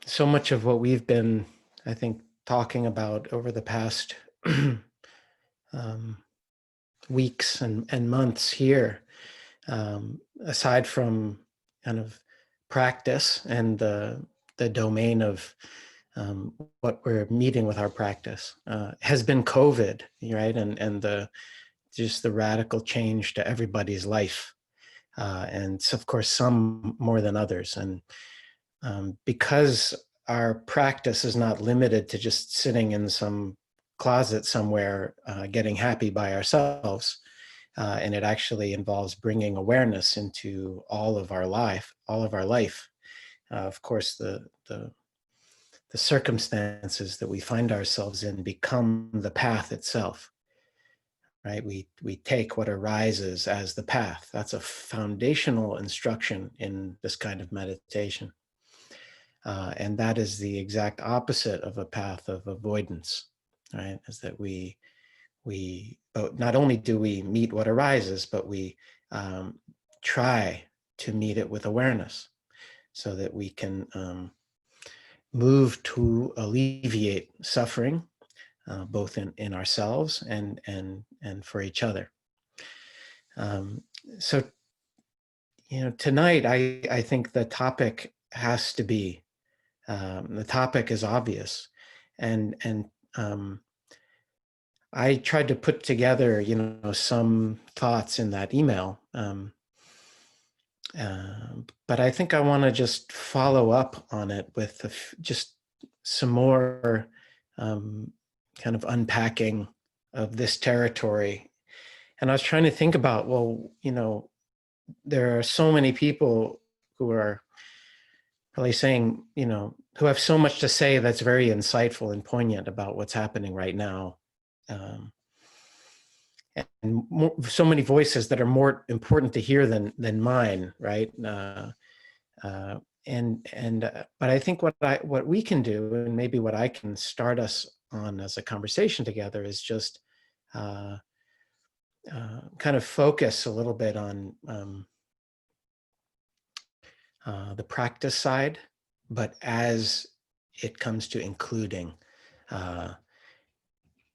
so much of what we've been, I think, talking about over the past um, weeks and months here, aside from kind of practice and the domain of what we're meeting with our practice, has been COVID, right? And the just the radical change to everybody's life, and so, of course, some more than others. And because our practice is not limited to just sitting in some closet somewhere, getting happy by ourselves, and it actually involves bringing awareness into all of our life. Of course, the circumstances that we find ourselves in become the path itself, right? We take what arises as the path. That's a foundational instruction in this kind of meditation. And that is the exact opposite of a path of avoidance, right? Is that but not only do we meet what arises, but we try to meet it with awareness so that we can move to alleviate suffering, both in ourselves and for each other. So, tonight I think the topic has to be, the topic is obvious, and I tried to put together, some thoughts in that email, but I think I want to just follow up on it with just some more kind of unpacking of this territory. And I was trying to think about, well, there are so many people who are probably saying, who have so much to say that's very insightful and poignant about what's happening right now. And so many voices that are more important to hear than mine, right? But I think what we can do, and maybe what I can start us on as a conversation together, is just kind of focus a little bit on the practice side, but as it comes to including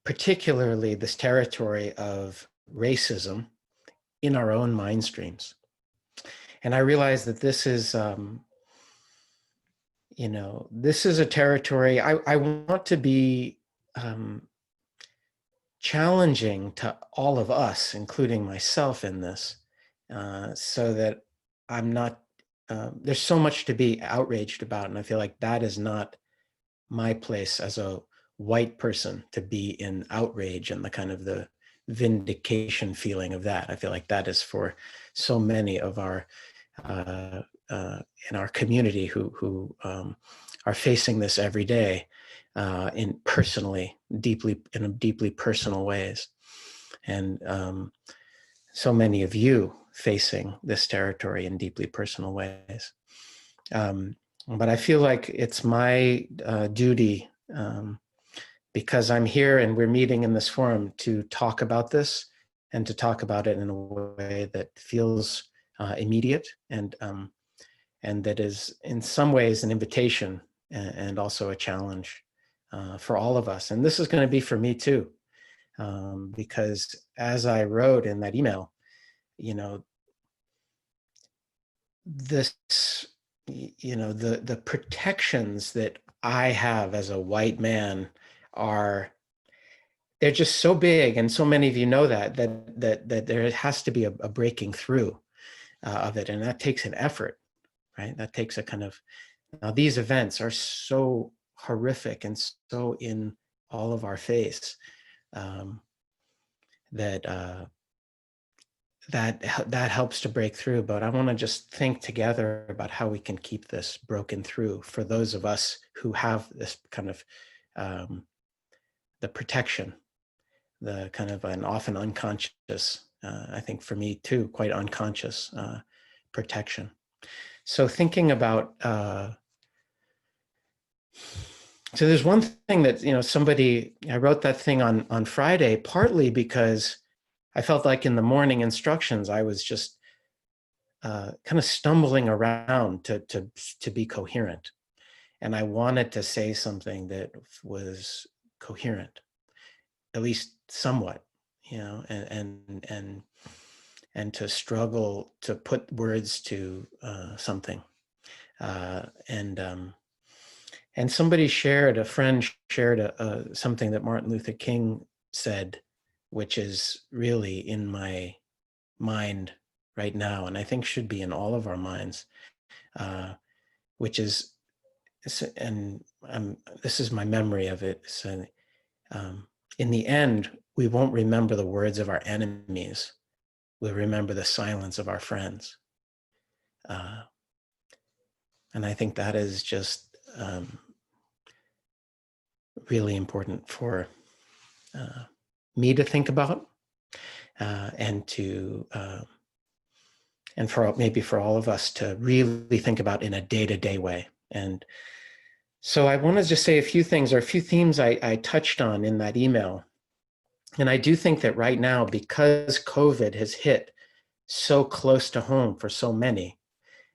particularly this territory of racism in our own mind streams. And I realize that this is, this is a territory I want to be challenging to all of us, including myself in this, so that I'm not, there's so much to be outraged about. And I feel like that is not my place as a white person, to be in outrage and the kind of the vindication feeling of that. I feel like that is for so many of our in our community who are facing this every day in deeply personal ways, and so many of you facing this territory in deeply personal ways. But I feel like it's my duty, because I'm here and we're meeting in this forum, to talk about this, and to talk about it in a way that feels immediate, and that is in some ways an invitation and also a challenge for all of us. And this is going to be for me too, because as I wrote in that email, this, the protections that I have as a white man they're just so big, and so many of you know that there has to be a breaking through of it, and that takes an effort, right? That takes a kind of, now these events are so horrific and so in all of our face, that helps to break through. But I want to just think together about how we can keep this broken through for those of us who have this kind of the protection, the kind of an often unconscious, I think for me too, quite unconscious protection. So thinking about, so there's one thing that, I wrote that thing on Friday, partly because I felt like in the morning instructions, I was just kind of stumbling around to be coherent. And I wanted to say something that was coherent, at least somewhat, you know, and to struggle to put words to something. And somebody shared, a friend shared something that Martin Luther King said, which is really in my mind right now, and I think should be in all of our minds, which is, and this is my memory of it. So, in the end, we won't remember the words of our enemies. We'll remember the silence of our friends. And I think that is just really important for me to think about, and for maybe for all of us to really think about in a day-to-day way. And so I want to just say a few things, or a few themes I touched on in that email. And I do think that right now, because COVID has hit so close to home for so many,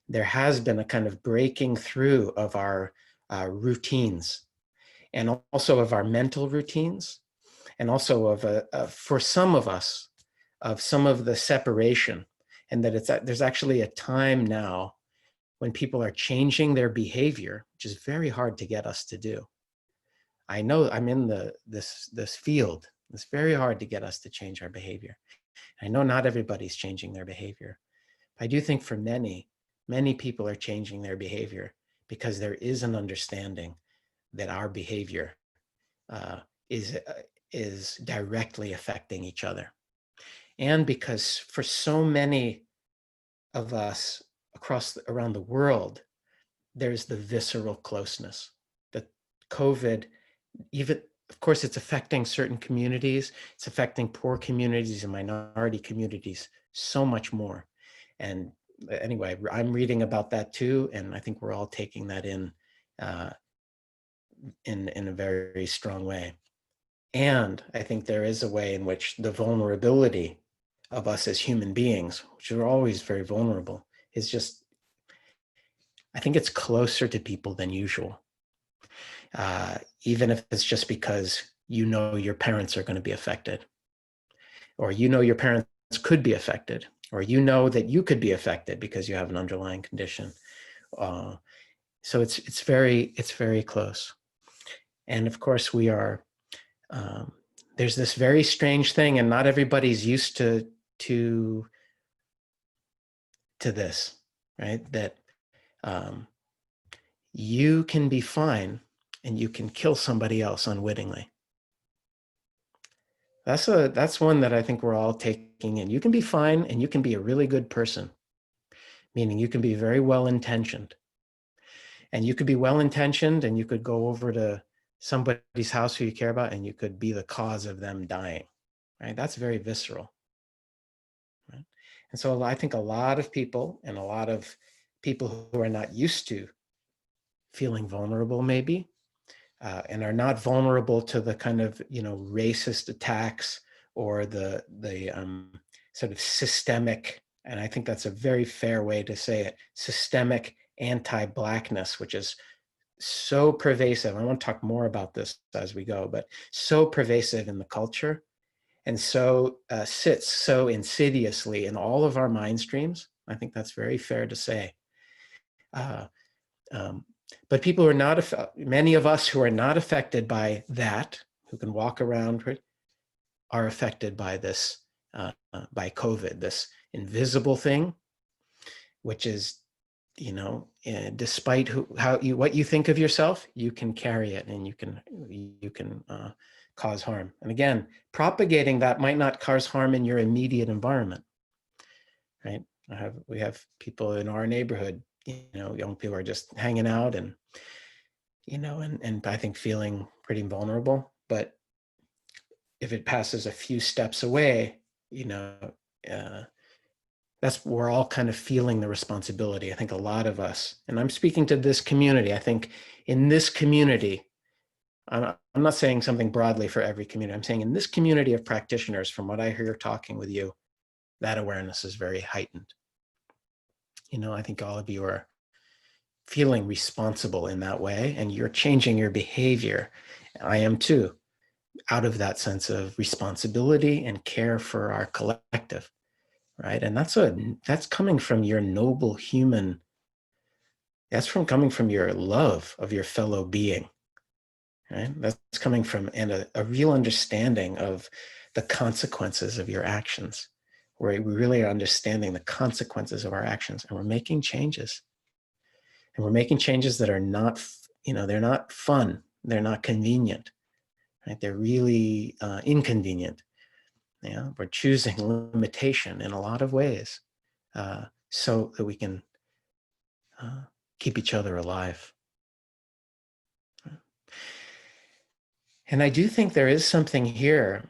there has been a kind of breaking through of our routines, and also of our mental routines, and also of for some of us, of some of the separation, and that there's actually a time now when people are changing their behavior, which is very hard to get us to do. I know I'm in this field. It's very hard to get us to change our behavior. I know not everybody's changing their behavior. I do think for many people are changing their behavior because there is an understanding that our behavior is directly affecting each other. And because for so many of us around the world, there's the visceral closeness that COVID, even, of course, it's affecting certain communities. It's affecting poor communities and minority communities so much more. And anyway, I'm reading about that too, and I think we're all taking that in a very strong way. And I think there is a way in which the vulnerability of us as human beings, which are always very vulnerable, is just, I think it's closer to people than usual. Even if it's just because you know your parents are going to be affected, or you know your parents could be affected, or you know that you could be affected because you have an underlying condition. So it's very close. And of course we are, there's this very strange thing, and not everybody's used to this, right? That you can be fine and you can kill somebody else unwittingly. That's one that I think we're all taking in. You can be fine and you can be a really good person, meaning you can be very well-intentioned. And you could be well-intentioned and you could go over to somebody's house who you care about and you could be the cause of them dying, right? That's very visceral, right? And so I think a lot of people, and a lot of people who are not used to feeling vulnerable maybe, and are not vulnerable to the kind of, racist attacks or the sort of systemic, and I think that's a very fair way to say it, systemic anti-Blackness, which is so pervasive. I want to talk more about this as we go, but so pervasive in the culture, and so sits so insidiously in all of our mind streams. I think that's very fair to say. But people who are not, many of us who are not affected by that, who can walk around, are affected by this, by COVID, this invisible thing, which is, despite what you think of yourself, you can carry it and you can cause harm. And again, propagating that might not cause harm in your immediate environment, right? We have people in our neighborhood, young people are just hanging out and, and I think feeling pretty vulnerable. But if it passes a few steps away, we're all kind of feeling the responsibility. I think a lot of us, and I'm speaking to this community, I think in this community, I'm not saying something broadly for every community. I'm saying in this community of practitioners, from what I hear talking with you, that awareness is very heightened. I think all of you are feeling responsible in that way, and you're changing your behavior. I am too, out of that sense of responsibility and care for our collective, right? And that's coming from your noble human. That's coming from your love of your fellow being, right? That's coming from a real understanding of the consequences of your actions, where we really are understanding the consequences of our actions, and we're making changes. And we're making changes that are not, they're not fun, they're not convenient, right? They're really inconvenient. Yeah, we're choosing limitation in a lot of ways, so that we can keep each other alive. And I do think there is something here,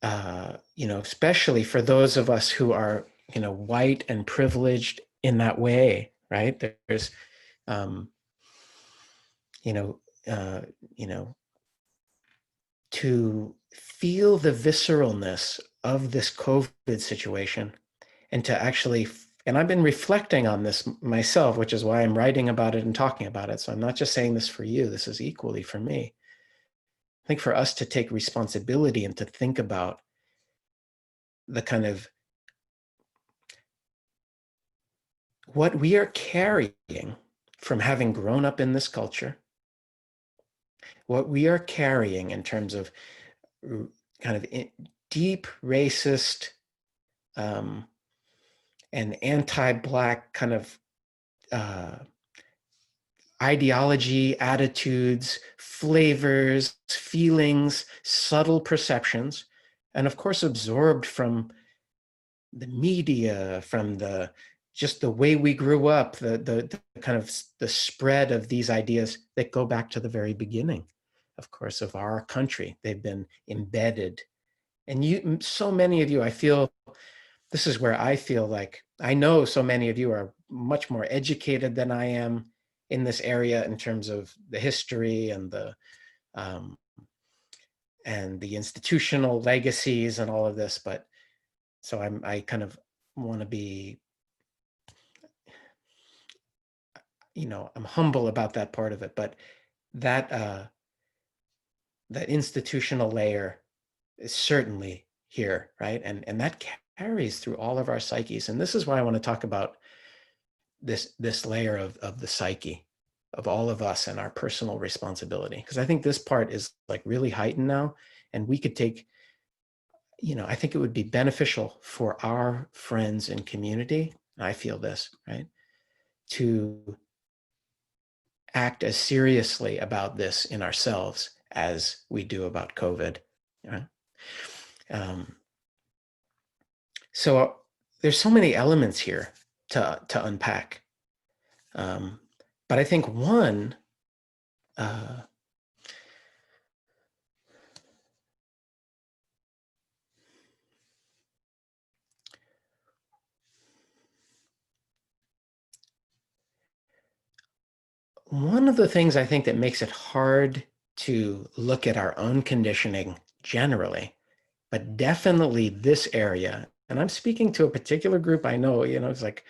especially for those of us who are, white and privileged in that way, right? There's, um, you know, uh, you know, to feel the visceralness of this COVID situation, and to actually, and I've been reflecting on this myself, which is why I'm writing about it and talking about it. So I'm not just saying this for you, this is equally for me. I think for us to take responsibility and to think about the kind of what we are carrying from having grown up in this culture, what we are carrying in terms of kind of deep racist and anti-Black kind of ideology, attitudes, flavors, feelings, subtle perceptions, and of course absorbed from the media, from just the way we grew up, the kind of the spread of these ideas that go back to the very beginning, of course, of our country. They've been embedded. And so many of you, I feel, this is where I feel like, I know so many of you are much more educated than I am in this area in terms of the history and the institutional legacies and all of this. But so I kind of want to be, I'm humble about that part of it, but that institutional layer is certainly here, right? And that carries through all of our psyches. And this is why I want to talk about this layer of the psyche of all of us and our personal responsibility, because I think this part is like really heightened now, and we could take, I think it would be beneficial for our friends and community, I feel this, right, to act as seriously about this in ourselves as we do about COVID. Right? So there's so many elements here to unpack. But I think one one of the things I think that makes it hard to look at our own conditioning generally, but definitely this area, and I'm speaking to a particular group I know, it's like,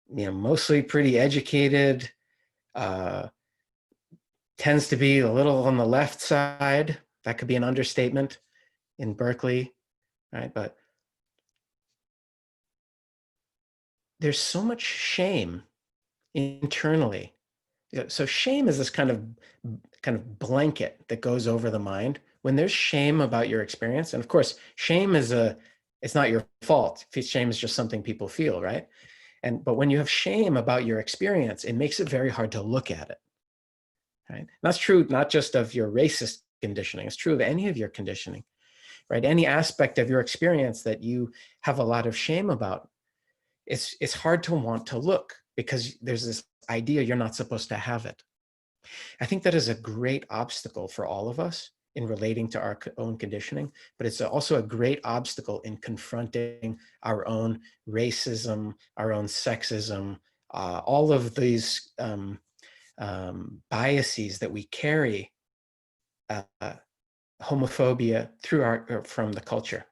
mostly pretty educated, tends to be a little on the left side. That could be an understatement in Berkeley, right? But there's so much shame internally. So shame is this kind of blanket that goes over the mind. When there's shame about your experience, and of course, shame it's not your fault. Shame is just something people feel, right? But when you have shame about your experience, it makes it very hard to look at it, right? And that's true not just of your racist conditioning, it's true of any of your conditioning, right? Any aspect of your experience that you have a lot of shame about, it's hard to want to look because there's this idea you're not supposed to have it. I think that is a great obstacle for all of us in relating to our own conditioning, but it's also a great obstacle in confronting our own racism, our own sexism, all of these biases that we carry, homophobia from the culture,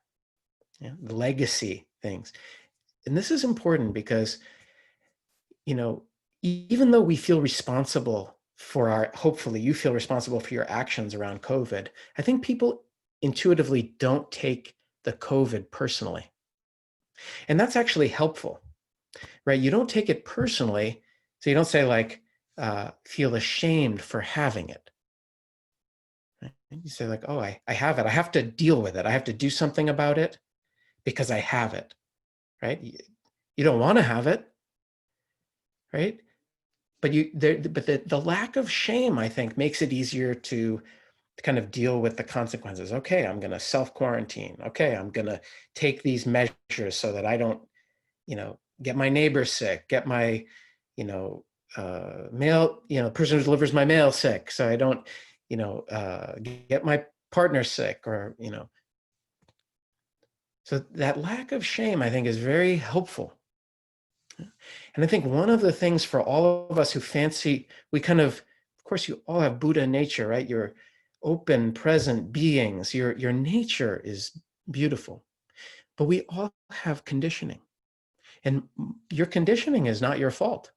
the legacy things. And this is important because, even though we feel responsible for hopefully you feel responsible for your actions around COVID, I think people intuitively don't take the COVID personally. And that's actually helpful, right? You don't take it personally. So you don't say like, feel ashamed for having it. Right? You say like, oh, I have it. I have to deal with it. I have to do something about it because I have it, right? You don't want to have it, right? But the lack of shame, I think, makes it easier to kind of deal with the consequences. Okay, I'm going to self-quarantine. Okay, I'm going to take these measures so that I don't, get my neighbor sick, get my, mail, person who delivers my mail sick, so I don't, get my partner sick, or, so that lack of shame, I think, is very helpful. And I think one of the things for all of us who fancy, of course, you all have Buddha nature, right? You're open, present beings. Your nature is beautiful, but we all have conditioning, and your conditioning is not your fault,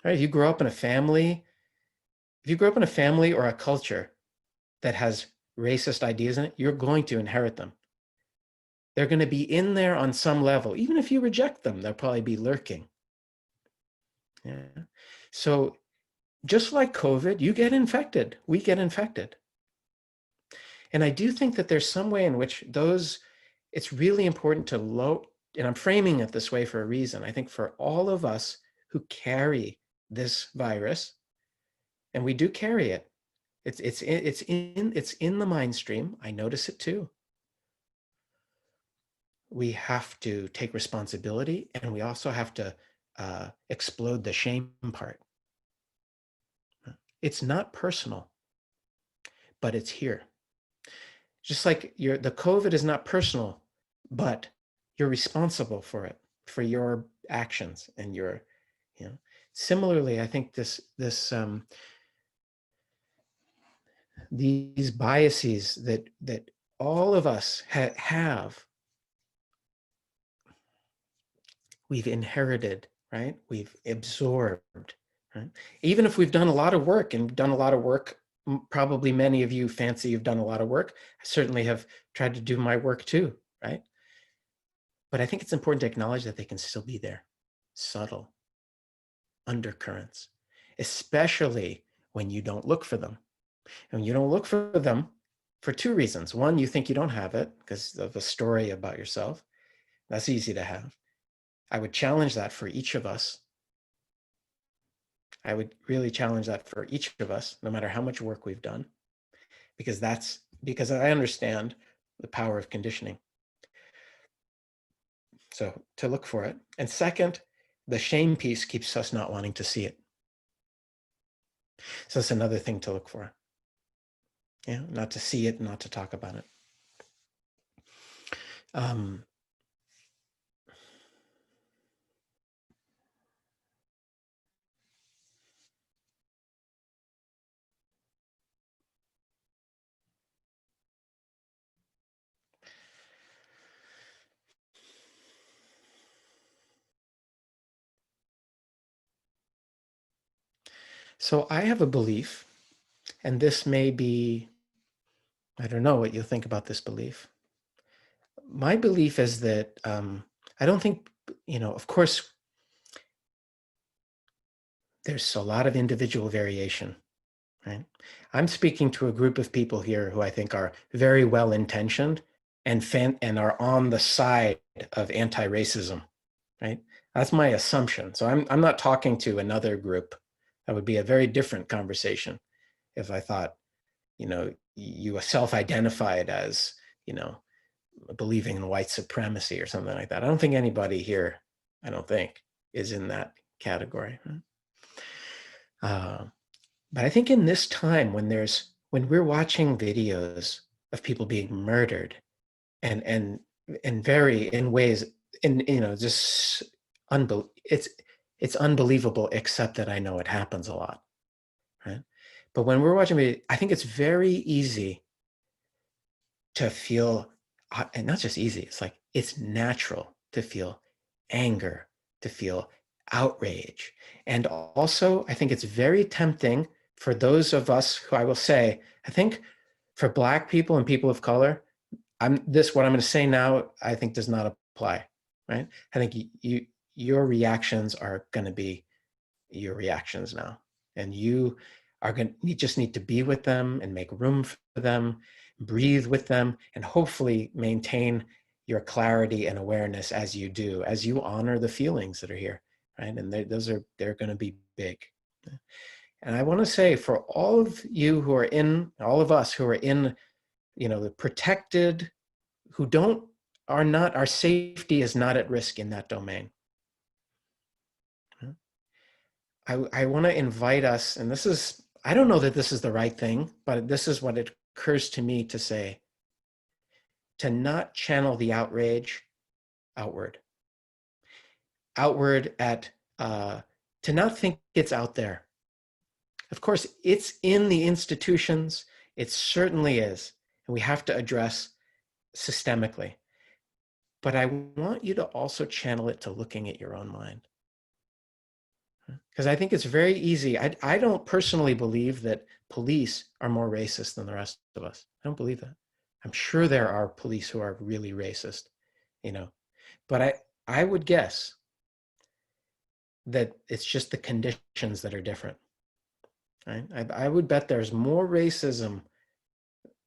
right? If you grow up in a family, or a culture that has racist ideas in it, you're going to inherit them. They're going to be in there on some level. Even if you reject them, they'll probably be lurking. Yeah. So just like COVID, you get infected, we get infected. And I do think that there's some way in which it's really important to and I'm framing it this way for a reason. I think for all of us who carry this virus, and we do carry it, it's in the mind stream. I notice it too. We have to take responsibility, and we also have to explode the shame part. It's not personal, but it's here. Just like the COVID is not personal, but you're responsible for it, for your actions and similarly, I think these biases that all of us have, we've inherited, right? We've absorbed, right? Even if we've done a lot of work, probably many of you fancy you've done a lot of work. I certainly have tried to do my work too, right? But I think it's important to acknowledge that they can still be there, subtle undercurrents, especially when you don't look for them. And you don't look for them for two reasons. One, you think you don't have it because of a story about yourself. That's easy to have. I would challenge that for each of us. I would really challenge that for each of us, no matter how much work we've done, because I understand the power of conditioning. So to look for it. And second, the shame piece keeps us not wanting to see it. So it's another thing to look for. Yeah, not to see it, not to talk about it. So I have a belief, and this may be, I don't know what you think about this belief. My belief is that I don't think, of course, there's a lot of individual variation, right? I'm speaking to a group of people here who I think are very well-intentioned and are on the side of anti-racism, right? That's my assumption. So I'm not talking to another group. That would be a very different conversation if I thought, you self-identified as, believing in white supremacy or something like that. I don't think anybody here, is in that category. But I think in this time when we're watching videos of people being murdered and in ways, just it's unbelievable, except that I know it happens a lot, right? But when we're watching video, I think it's very easy to feel, and not just easy, it's like it's natural to feel anger, to feel outrage. And also, I think it's very tempting for those of us who, I will say, I think for Black people and people of color, what I'm going to say now, I think does not apply, right? I think your reactions are going to be your reactions now. And you just need to be with them and make room for them, breathe with them, and hopefully maintain your clarity and awareness as you do, as you honor the feelings that are here, right? And they're going to be big. And I want to say, for all of you who are in, all of us who are in, the protected, our safety is not at risk in that domain. I want to invite us, and I don't know that this is the right thing, but this is what it occurs to me to say, to not channel the outrage outward to not think it's out there. Of course, it's in the institutions, it certainly is, and we have to address systemically. But I want you to also channel it to looking at your own mind. Because I think it's very easy. I don't personally believe that police are more racist than the rest of us. I don't believe that. I'm sure there are police who are really racist, but I would guess that it's just the conditions that are different. Right? I would bet there's more racism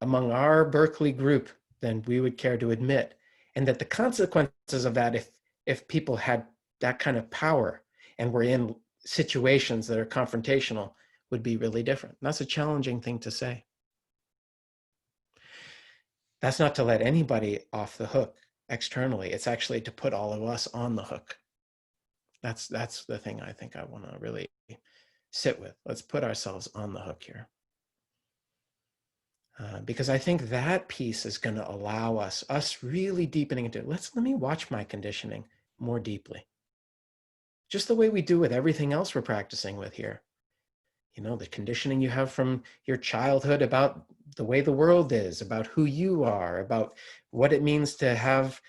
among our Berkeley group than we would care to admit, and that the consequences of that, if people had that kind of power and were in situations that are confrontational, would be really different. And that's a challenging thing to say. That's not to let anybody off the hook externally. It's actually to put all of us on the hook. That's the thing I think I want to really sit with. Let's put ourselves on the hook here. Because I think that piece is going to allow us really deepening into, let me watch my conditioning more deeply. Just the way we do with everything else we're practicing with here. The conditioning you have from your childhood about the way the world is, about who you are, about what it means to have,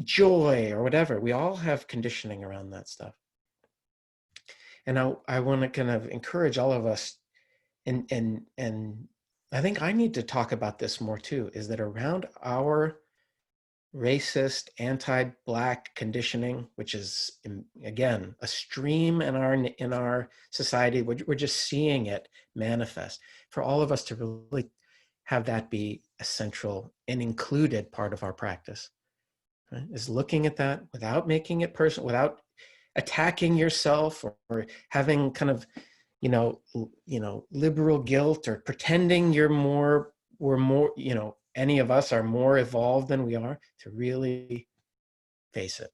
joy or whatever. We all have conditioning around that stuff. And I want to kind of encourage all of us, and I think I need to talk about this more too, is that around our racist, anti-Black conditioning, which is, again, a stream in our society, we're just seeing it manifest. For all of us to really have that be a central and included part of our practice, right? Is looking at that without making it personal, without attacking yourself or having kind of, liberal guilt or pretending we're more, any of us are more evolved than we are, to really face it.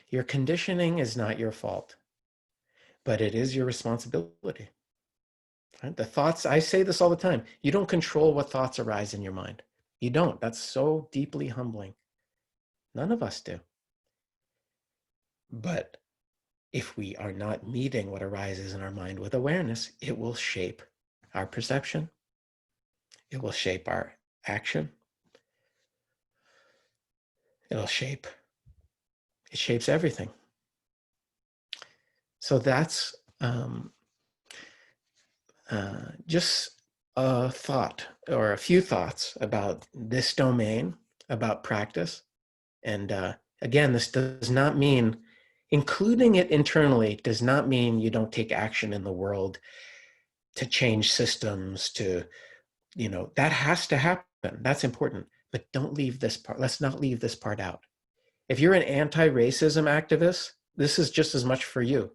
Your conditioning is not your fault, but it is your responsibility. Right? The thoughts, I say this all the time, you don't control what thoughts arise in your mind. You don't. That's so deeply humbling. None of us do. But if we are not meeting what arises in our mind with awareness, it will shape our perception. It will shape our action. It shapes everything. So that's just a thought or a few thoughts about this domain, about practice. And again, this does not mean, including it internally does not mean you don't take action in the world to change systems, to, that has to happen. That's important. But don't leave this part. Let's not leave this part out. If you're an anti-racism activist, this is just as much for you,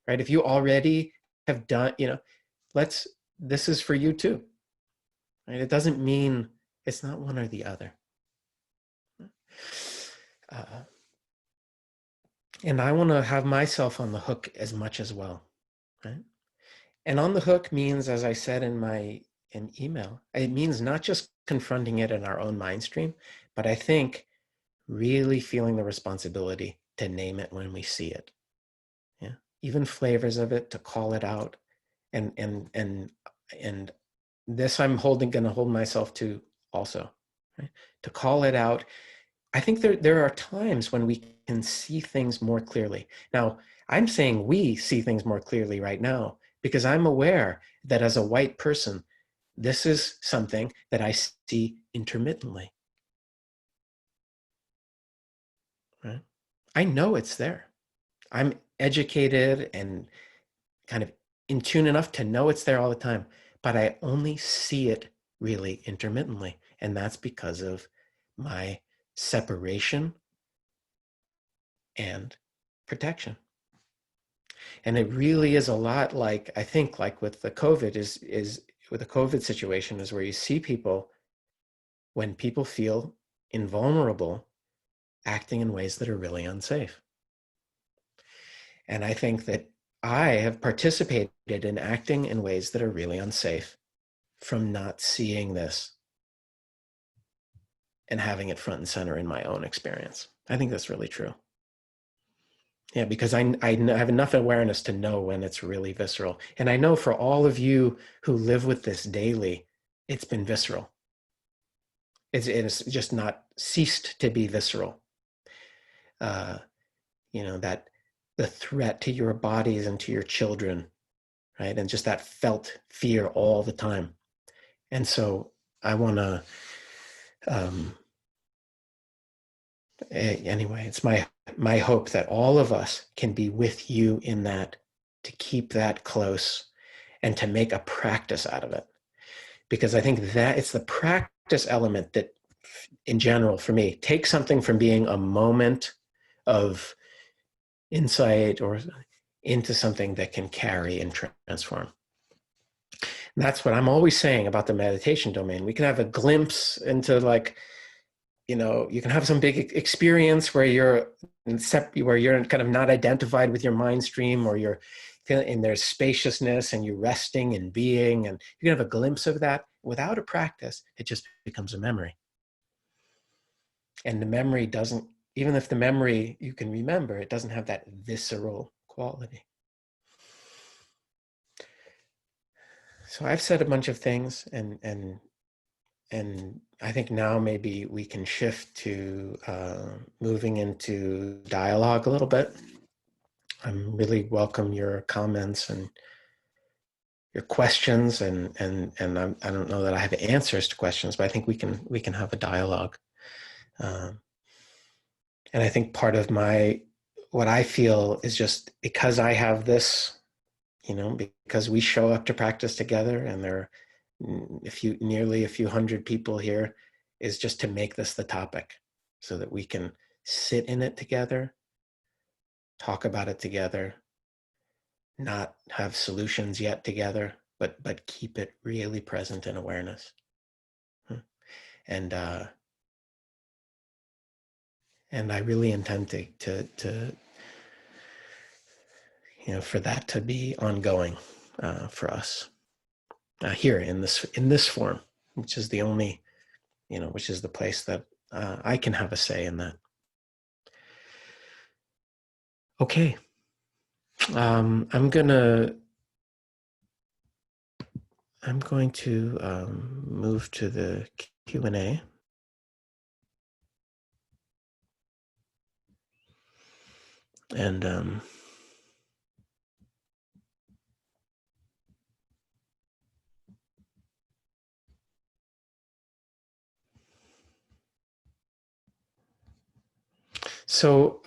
right? If you already have done, this is for you too, right? It doesn't mean it's not one or the other. And I want to have myself on the hook as much as well, right? And on the hook means, as I said in email, it means not just confronting it in our own mind stream, but I think really feeling the responsibility to name it when we see it. Yeah, even flavors of it, to call it out, and this I'm going to hold myself to also, right? To call it out I think there are times when we can see things more clearly. Now, I'm saying we see things more clearly right now because I'm aware that as a white person, this is something that I see intermittently. Right? I know it's there. I'm educated and kind of in tune enough to know it's there all the time, but I only see it really intermittently. And that's because of my separation and protection. And it really is a lot like, I think, like with the COVID is with the COVID situation, is where you see people, when people feel invulnerable, acting in ways that are really unsafe. And I think that I have participated in acting in ways that are really unsafe from not seeing this and having it front and center in my own experience. I think that's really true. Yeah, because I have enough awareness to know when it's really visceral. And I know for all of you who live with this daily, it's been visceral. It's just not ceased to be visceral. That the threat to your bodies and to your children, right? And just that felt fear all the time. And so I want to, anyway, it's my hope that all of us can be with you in that, to keep that close and to make a practice out of it. Because I think that it's the practice element that, in general, for me, takes something from being a moment of insight or into something that can carry and transform. And that's what I'm always saying about the meditation domain. We can have a glimpse into, like, you can have some big experience where you're kind of not identified with your mind stream, or you're and there's spaciousness and you're resting and being, and you can have a glimpse of that. Without a practice, it just becomes a memory. And the memory doesn't, even if the memory you can remember, it doesn't have that visceral quality. So I've said a bunch of things, and I think now maybe we can shift to moving into dialogue a little bit. I really welcome your comments and your questions, and I don't know that I have answers to questions, but I think we can have a dialogue. And I think part of what I feel is just because I have this, because we show up to practice together, and there are nearly a few hundred people here, is just to make this the topic so that we can sit in it together, talk about it together, not have solutions yet together, but keep it really present in awareness. And I really intend to for that to be ongoing for us here in this form, which is the only, which is the place that I can have a say in that. Okay. I'm going to move to the Q&A. And so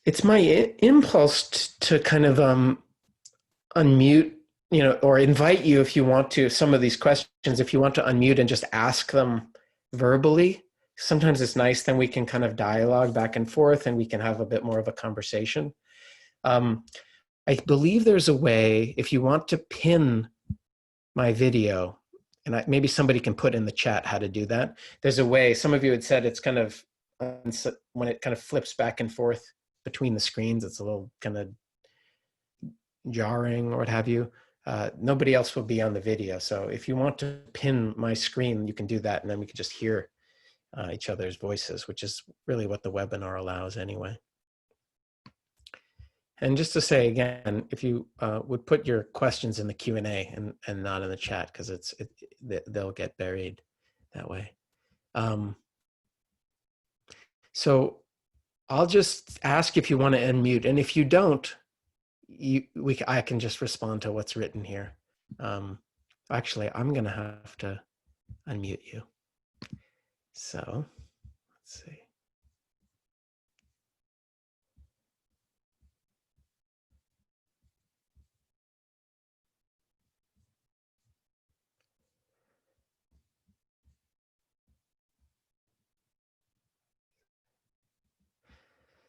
it's my impulse to kind of unmute, or invite you, if you want to, some of these questions, if you want to unmute and just ask them verbally. Sometimes it's nice, then we can kind of dialogue back and forth, and we can have a bit more of a conversation. I believe there's a way, if you want to pin my video, and maybe somebody can put in the chat how to do that. There's a way. Some of you had said it's kind of, when it kind of flips back and forth between the screens, it's a little kind of jarring or what have you. Nobody else will be on the video. So if you want to pin my screen, you can do that, and then we can just hear each other's voices, which is really what the webinar allows anyway. And just to say again, if you would put your questions in the Q&A and not in the chat, because they'll get buried that way. So I'll just ask if you want to unmute, and if you don't, I can just respond to what's written here. Actually, I'm going to have to unmute you. So let's see.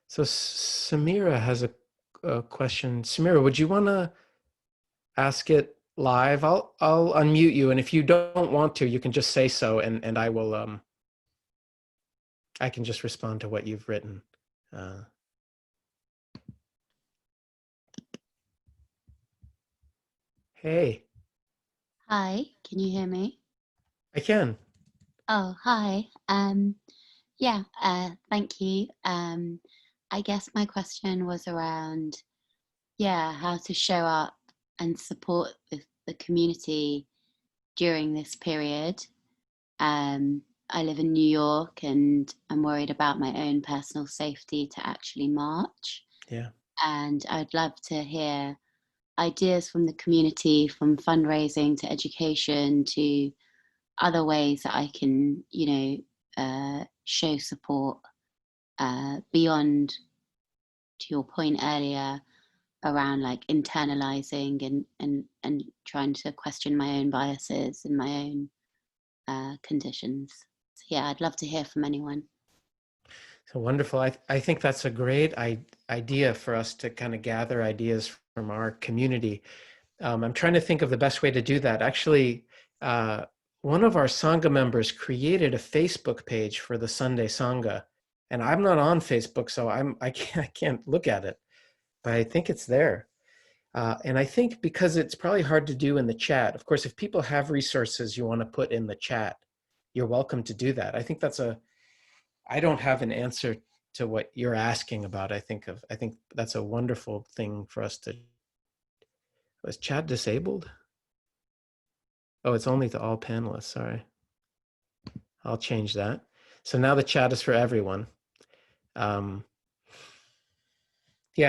So Samira has a question. Samira, would you want to ask it live? I'll unmute you, and if you don't want to, you can just say so, and I will I can just respond to what you've written. Hey. Hi, can you hear me? I can. Oh, hi. Yeah, thank you. I guess my question was around, yeah, how to show up and support the community during this period. I live in New York and I'm worried about my own personal safety to actually march. Yeah. And I'd love to hear ideas from the community, from fundraising to education to other ways that I can, show support beyond, to your point earlier, around like internalizing and trying to question my own biases and my own conditions. So yeah, I'd love to hear from anyone. So wonderful. I think that's a great idea for us to kind of gather ideas from our community. I'm trying to think of the best way to do that. Actually, one of our Sangha members created a Facebook page for the Sunday Sangha, and I'm not on Facebook, so I can't look at it, but I think it's there. And I think because it's probably hard to do in the chat. Of course, if people have resources you want to put in the chat, you're welcome to do that. I think I don't have an answer to what you're asking about. I think that's a wonderful thing for us to. Was chat disabled? Oh, it's only to all panelists. Sorry. I'll change that. So now the chat is for everyone. Yeah,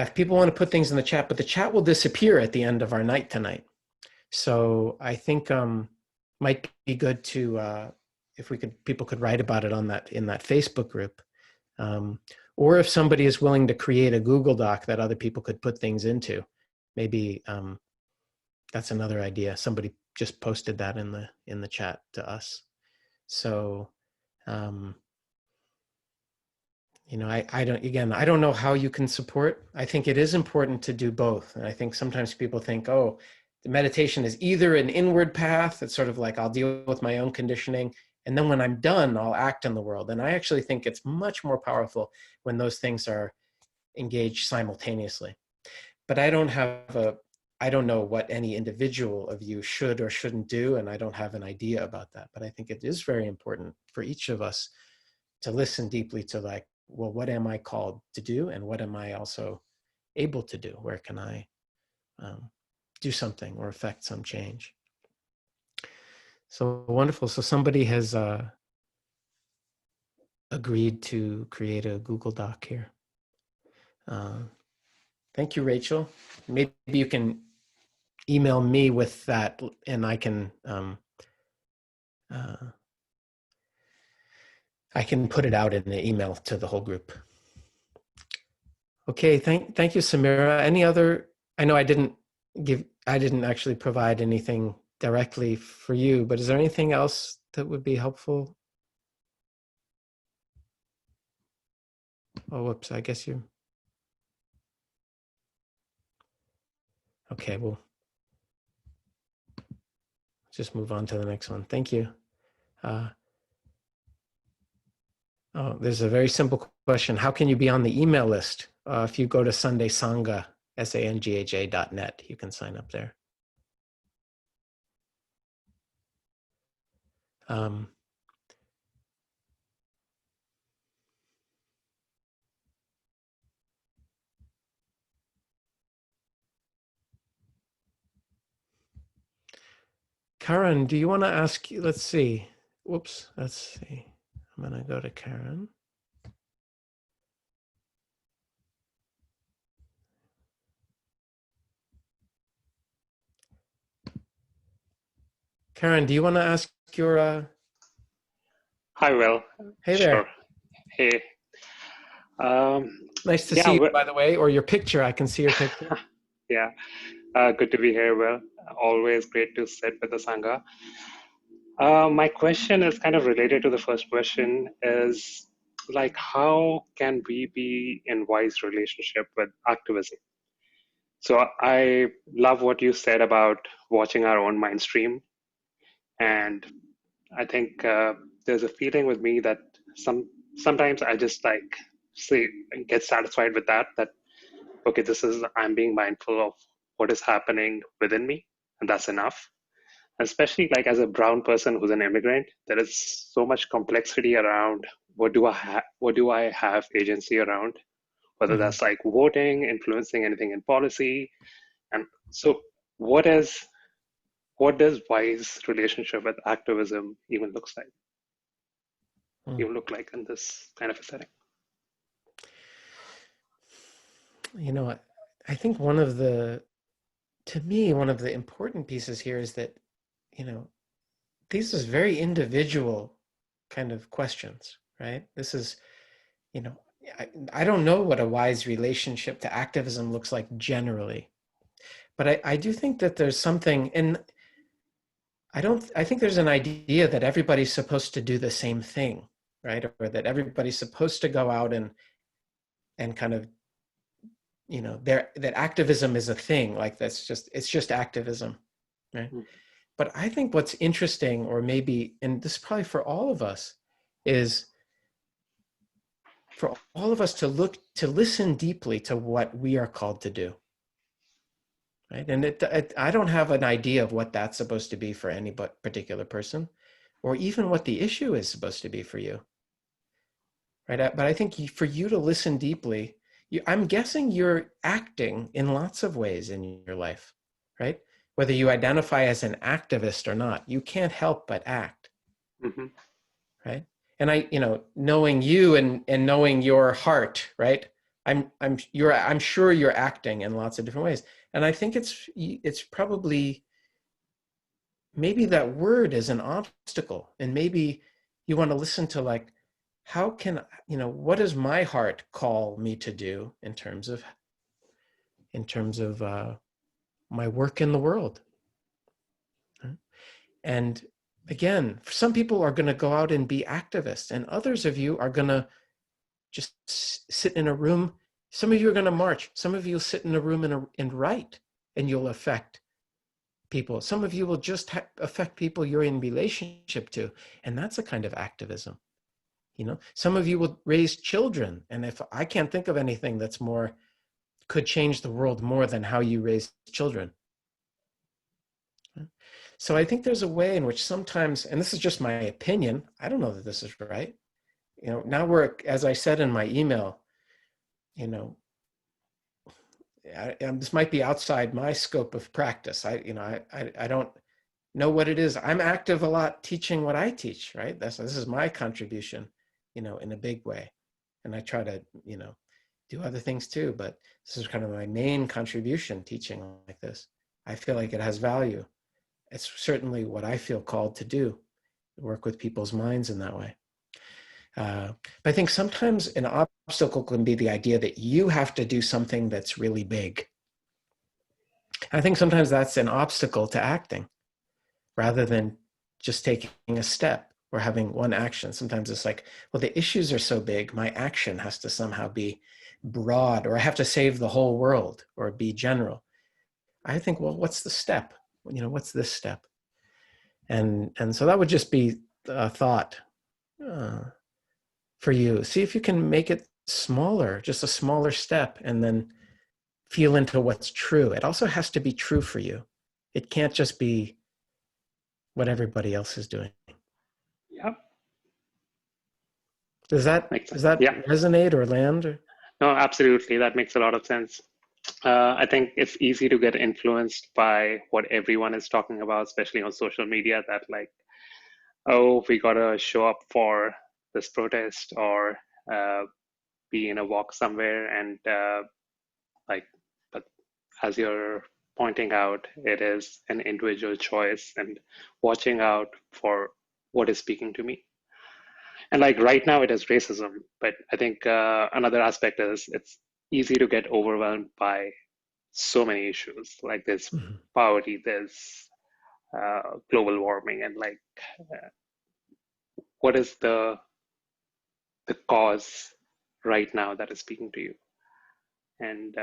if people want to put things in the chat, but the chat will disappear at the end of our night tonight. So I think might be good to if people could write about it on in that Facebook group. Or if somebody is willing to create a Google Doc that other people could put things into, maybe that's another idea. Somebody just posted that in the chat to us. So, I don't know how you can support. I think it is important to do both. And I think sometimes people think, oh, the meditation is either an inward path. It's sort of like I'll deal with my own conditioning. And then when I'm done, I'll act in the world. And I actually think it's much more powerful when those things are engaged simultaneously. But I don't know what any individual of you should or shouldn't do, and I don't have an idea about that. But I think it is very important for each of us to listen deeply to like, well, what am I called to do, and what am I also able to do? Where can I do something or affect some change? So wonderful. So somebody has agreed to create a Google Doc here. Thank you, Rachel. Maybe you can email me with that, and I can put it out in the email to the whole group. Okay, thank you, Samira. Any other? I know I didn't actually provide anything directly for you, but is there anything else that would be helpful? Oh, whoops! I guess you. Okay, we'll just move on to the next one. Thank you. Oh, there's a very simple question. How can you be on the email list? If you go to Sunday Sangha, sangha.net, you can sign up there. Karan, do you want to ask? Let's see. Whoops. Let's see. I'm going to go to Karen. Karen, do you want to ask your... Hi, Will. Hey Sure. there. Hey. Nice to Yeah, see you, by the way, or your picture. I can see your picture. yeah. Good to be here, Will. Always great to sit with the Sangha. My question is kind of related to the first question, is like, how can we be in wise relationship with activism? So I love what you said about watching our own mind stream. And I think there's a feeling with me that sometimes I just like say get satisfied with that okay, this is I'm being mindful of what is happening within me, and that's enough. Especially like as a brown person who's an immigrant, there is so much complexity around what do I have agency around, whether Mm-hmm. that's like voting, influencing anything in policy, and so what is what does wise relationship with activism even looks like? Even look like in this kind of a setting? You know, I think to me, one of the important pieces here is that, you know, these is very individual kind of questions, right? This is, you know, I don't know what a wise relationship to activism looks like generally, but I do think that there's something, and I think there's an idea that everybody's supposed to do the same thing, right? Or that everybody's supposed to go out and kind of, you know, that activism is a thing, like it's just activism, right? Mm. But I think what's interesting, or maybe, and this is probably for all of us, is for all of us to listen deeply to what we are called to do, right? And I don't have an idea of what that's supposed to be for any particular person, or even what the issue is supposed to be for you, right? But I think for you to listen deeply, I'm guessing you're acting in lots of ways in your life, right? Whether you identify as an activist or not, you can't help but act, Mm-hmm. right? And you know, knowing you and knowing your heart, right? I'm sure you're acting in lots of different ways. And I think it's probably, maybe that word is an obstacle, and maybe you want to listen to, like, how can, you know, what does my heart call me to do in terms of my work in the world. And again, some people are going to go out and be activists, and others of you are going to just sit in a room. Some of you are going to march. Some of you will sit in a room and write, and you'll affect people. Some of you will just affect people you're in relationship to, and that's a kind of activism. You know, some of you will raise children, and if I can't think of anything that's more, could change the world more than how you raise children. So I think there's a way in which sometimes, and this is just my opinion, I don't know that this is right. You know, now as I said in my email, you know, this might be outside my scope of practice. I don't know what it is. I'm active a lot teaching what I teach, right? This is my contribution, you know, in a big way. And I try to, you know, do other things too, but this is kind of my main contribution, teaching like this. I feel like it has value. It's certainly what I feel called to do, work with people's minds in that way. But I think sometimes an obstacle can be the idea that you have to do something that's really big. I think sometimes that's an obstacle to acting, rather than just taking a step or having one action. Sometimes it's like, well, the issues are so big, my action has to somehow be broad, or I have to save the whole world or be general. I think, well, what's the step? You know, what's this step? And so that would just be a thought for you. See if you can make it smaller, just a smaller step, and then feel into what's true. It also has to be true for you. It can't just be what everybody else is doing. Yeah. Does that Yeah. resonate or land? Or? No, absolutely. That makes a lot of sense. I think it's easy to get influenced by what everyone is talking about, especially on social media, that like, oh, we got to show up for this protest or be in a walk somewhere and like, but as you're pointing out, it is an individual choice and watching out for what is speaking to me. And like right now it is racism, but I think another aspect is it's easy to get overwhelmed by so many issues. Like there's Mhm. poverty, there's global warming, and like what is the cause right now that is speaking to you? And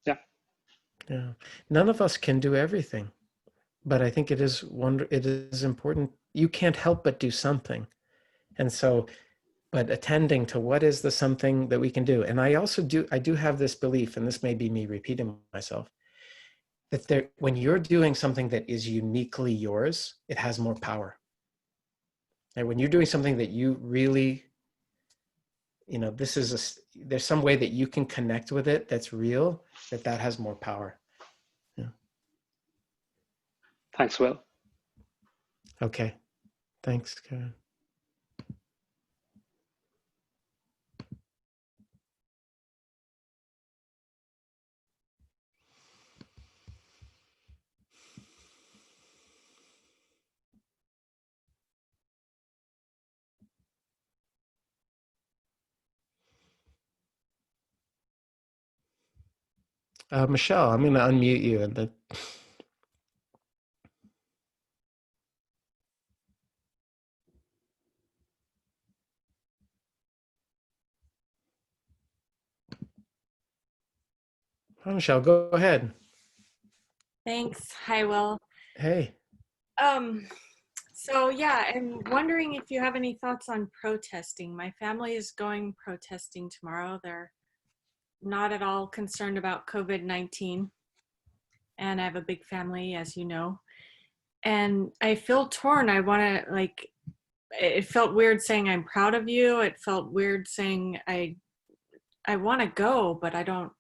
yeah. Yeah. None of us can do everything, but I think it is important. You can't help but do something. And so, but attending to what is the something that we can do. And I do have this belief, and this may be me repeating myself, that when you're doing something that is uniquely yours, it has more power. And when you're doing something that you really, there's some way that you can connect with it that's real, that has more power. Yeah. Thanks, Will. Okay. Thanks, Karen. Michelle, I'm going to unmute you. Hi, Michelle, go ahead. Thanks. Hi, Will. Hey. So yeah, I'm wondering if you have any thoughts on protesting. My family is going protesting tomorrow. They're not at all concerned about COVID-19. And I have a big family, as you know. And I feel torn. I want to it felt weird saying I'm proud of you. It felt weird saying I want to go, but I don't,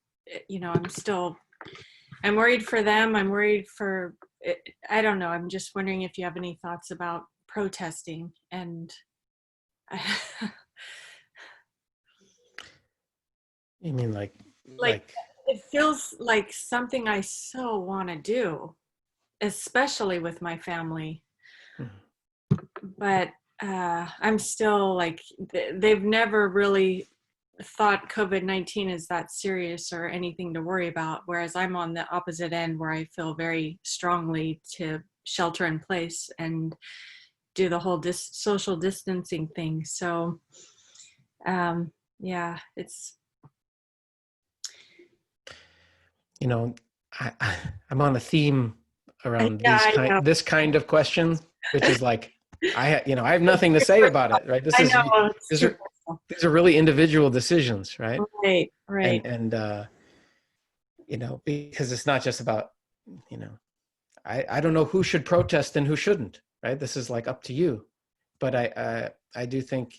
I'm worried for them. I'm worried for, I don't know. I'm just wondering if you have any thoughts about protesting and You mean like it feels like something I so want to do, especially with my family. But I'm still like, they've never really thought COVID-19 is that serious or anything to worry about, whereas I'm on the opposite end where I feel very strongly to shelter in place and do the whole social distancing thing. So yeah, it's, I'm on a theme around this kind of question, which is like, I have nothing to say about it, right? These are really individual decisions, right? Right. And because it's not just about, I don't know who should protest and who shouldn't, right? This is like up to you. But I do think,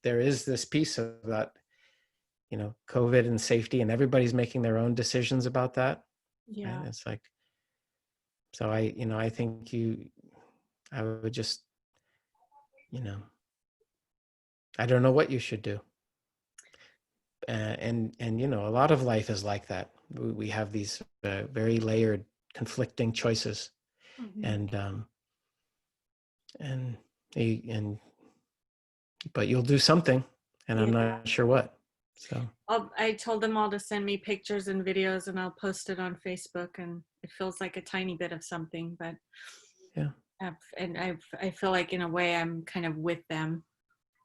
there is this piece of that, COVID and safety, and everybody's making their own decisions about that. Yeah. Right? It's like, so I think I would just, I don't know what you should do. And a lot of life is like that. We have these very layered, conflicting choices, Mm-hmm. But you'll do something, and I'm not sure what. So I told them all to send me pictures and videos, and I'll post it on Facebook. And it feels like a tiny bit of something, but yeah. And I feel like in a way I'm kind of with them.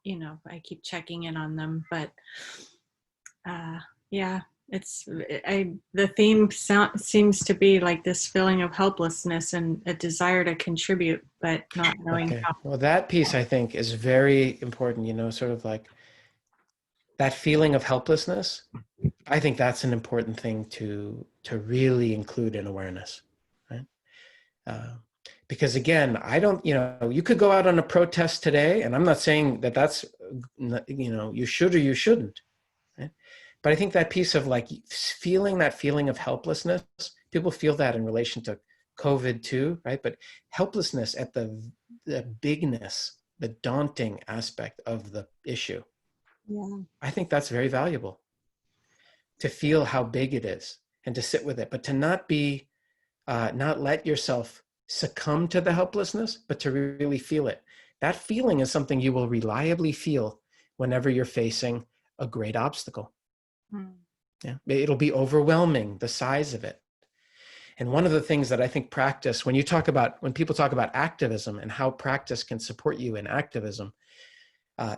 I keep checking in on them, but yeah, the theme seems to be like this feeling of helplessness and a desire to contribute, but not knowing how. Well, that piece I think is very important, sort of like that feeling of helplessness. I think that's an important thing to really include in awareness, right? Because again, I don't, you could go out on a protest today, and I'm not saying that that's, you should or you shouldn't, right? But I think that piece of like feeling that feeling of helplessness, people feel that in relation to COVID too, right? But helplessness at the bigness the daunting aspect of the issue. Yeah. I think that's very valuable, to feel how big it is and to sit with it, but to not be, not let yourself succumb to the helplessness, but to really feel it. That feeling is something you will reliably feel whenever you're facing a great obstacle. Mm. Yeah, it'll be overwhelming, the size of it. And one of the things that I think practice, when people talk about activism and how practice can support you in activism,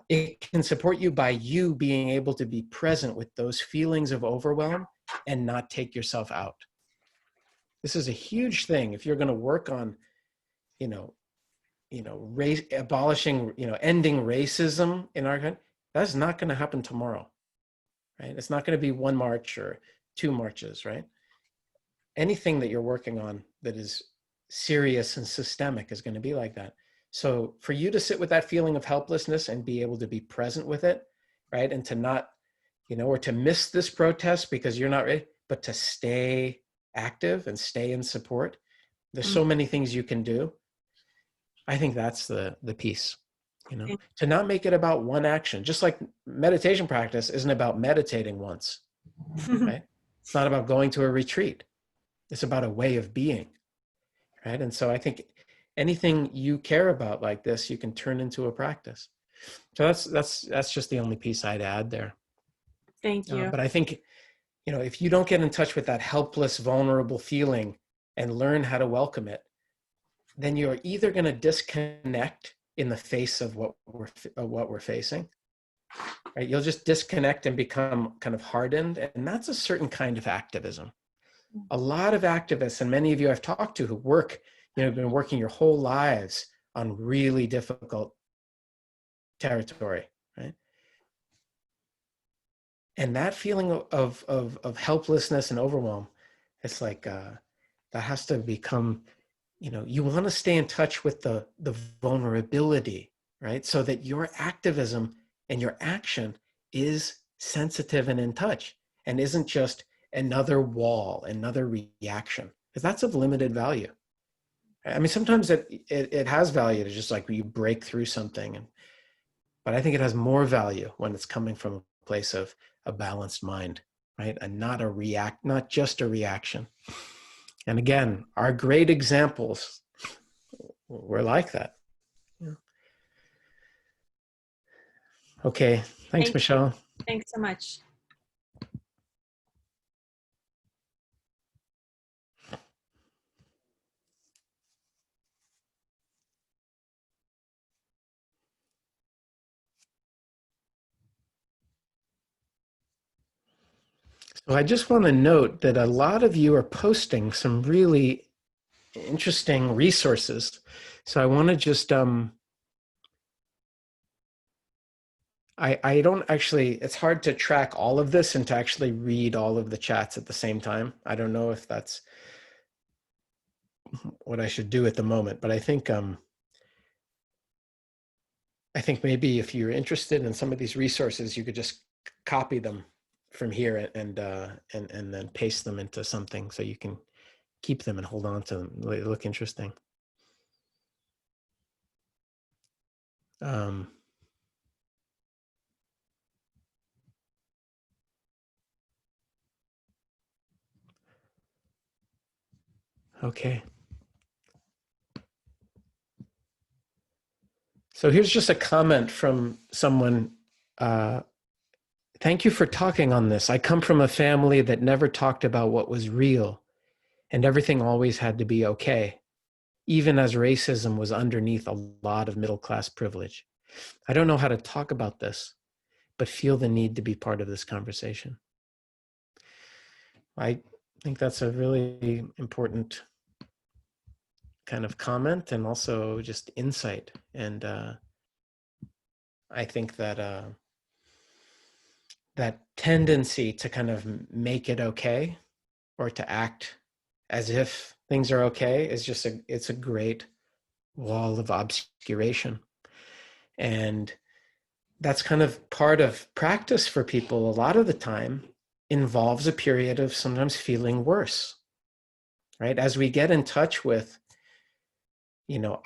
it can support you by you being able to be present with those feelings of overwhelm and not take yourself out. This is a huge thing. If you're going to work on, abolishing, ending racism in our country, that's not going to happen tomorrow, right? It's not going to be one march or two marches, right? Anything that you're working on that is serious and systemic is going to be like that. So for you to sit with that feeling of helplessness and be able to be present with it, right? And to not, or to miss this protest because you're not ready, but to stay active and stay in support. There's so many things you can do. I think that's the piece, to not make it about one action. Just like meditation practice isn't about meditating once, right? It's not about going to a retreat. It's about a way of being, right? And so I think anything you care about like this, you can turn into a practice. So that's just the only piece I'd add there. Thank you. But I think, if you don't get in touch with that helpless, vulnerable feeling and learn how to welcome it, then you're either going to disconnect in the face of what we're facing, right? You'll just disconnect and become kind of hardened, and that's a certain kind of activism. A lot of activists, and many of you I've talked to who work, been working your whole lives on really difficult territory, right? And that feeling of helplessness and overwhelm, it's like that has to become, you want to stay in touch with the vulnerability, right? So that your activism and your action is sensitive and in touch and isn't just another wall, another reaction, because that's of limited value. I mean, sometimes it has value to just like you break through something, but I think it has more value when it's coming from a place of a balanced mind, right? And not just a reaction. And again, our great examples were like that. Yeah. Okay, thanks, Michelle. Thanks so much. So I just want to note that a lot of you are posting some really interesting resources. So I want to just, I don't actually, it's hard to track all of this and to actually read all of the chats at the same time. I don't know if that's what I should do at the moment, but I think maybe if you're interested in some of these resources, you could just copy them from here and then paste them into something so you can keep them and hold on to them. They look interesting. Okay. So here's just a comment from someone. Thank you for talking on this. I come from a family that never talked about what was real, and everything always had to be okay, even as racism was underneath a lot of middle-class privilege. I don't know how to talk about this, but feel the need to be part of this conversation. I think that's a really important kind of comment and also just insight. And I think that that tendency to kind of make it okay or to act as if things are okay is just it's a great wall of obscuration. And that's kind of part of practice for people a lot of the time involves a period of sometimes feeling worse, right? As we get in touch with,